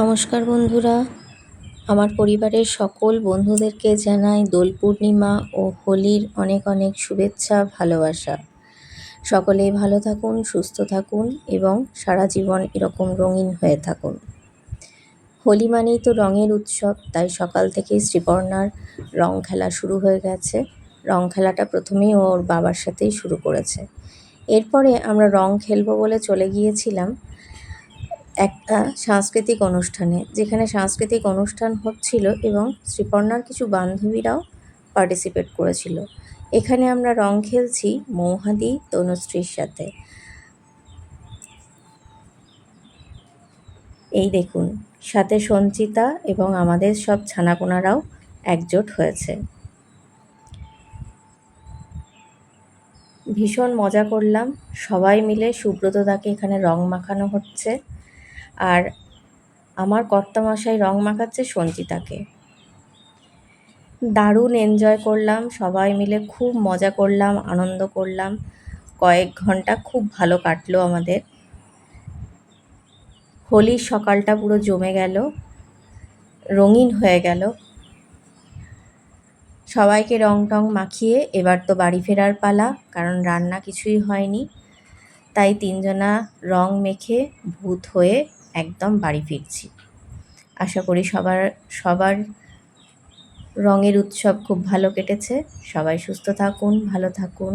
নমস্কার বন্ধুরা, আমার পরিবারের সকল বন্ধুদেরকে জানাই দোল পূর্ণিমা ও হোলির অনেক অনেক শুভেচ্ছা, ভালোবাসা। সকলেই ভালো থাকুন, সুস্থ থাকুন এবং সারা জীবন এরকম রঙিন হয়ে থাকুন। হোলি মানেই তো রঙের উৎসব, তাই সকাল থেকেই শ্রীপর্ণার রং খেলা শুরু হয়ে গেছে। রং খেলাটা প্রথমেই ওর বাবার সাথেই শুরু করেছে। এরপরে আমরা রং খেলবো বলে চলে গিয়েছিলাম একটা সাংস্কৃতিক অনুষ্ঠানে, যেখানে সাংস্কৃতিক অনুষ্ঠান হচ্ছিল এবং শ্রীপর্ণার কিছু বান্ধবীরাও পার্টিসিপেট করেছিল। এখানে আমরা রং খেলছি মৌহাদি তনুশ্রীর সাথে। এই দেখুন, সাথে সঞ্চিতা এবং আমাদের সব ছানাপোনারাও একজোট হয়েছে। ভীষণ মজা করলাম সবাই মিলে। সুব্রতদাকে এখানে রং মাখানো হচ্ছে, আর আমার কর্তামশাই রং মাখাচ্ছে সঞ্চিতাকে। দারুণ এনজয় করলাম, সবাই মিলে খুব মজা করলাম, আনন্দ করলাম। কয়েক ঘন্টা খুব ভালো কাটলো আমাদের। হোলির সকালটা পুরো জমে গেল, রঙিন হয়ে গেল। সবাইকে রং টং মাখিয়ে এবার তো বাড়ি ফেরার পালা, কারণ রান্না কিছুই হয়নি। তাই তিনজনা রং মেখে ভূত হয়ে একদম বাড়ি ফিরছি। আশা করি সবার রঙের উৎসব খুব ভালো কেটেছে। সবাই সুস্থ থাকুন, ভালো থাকুন।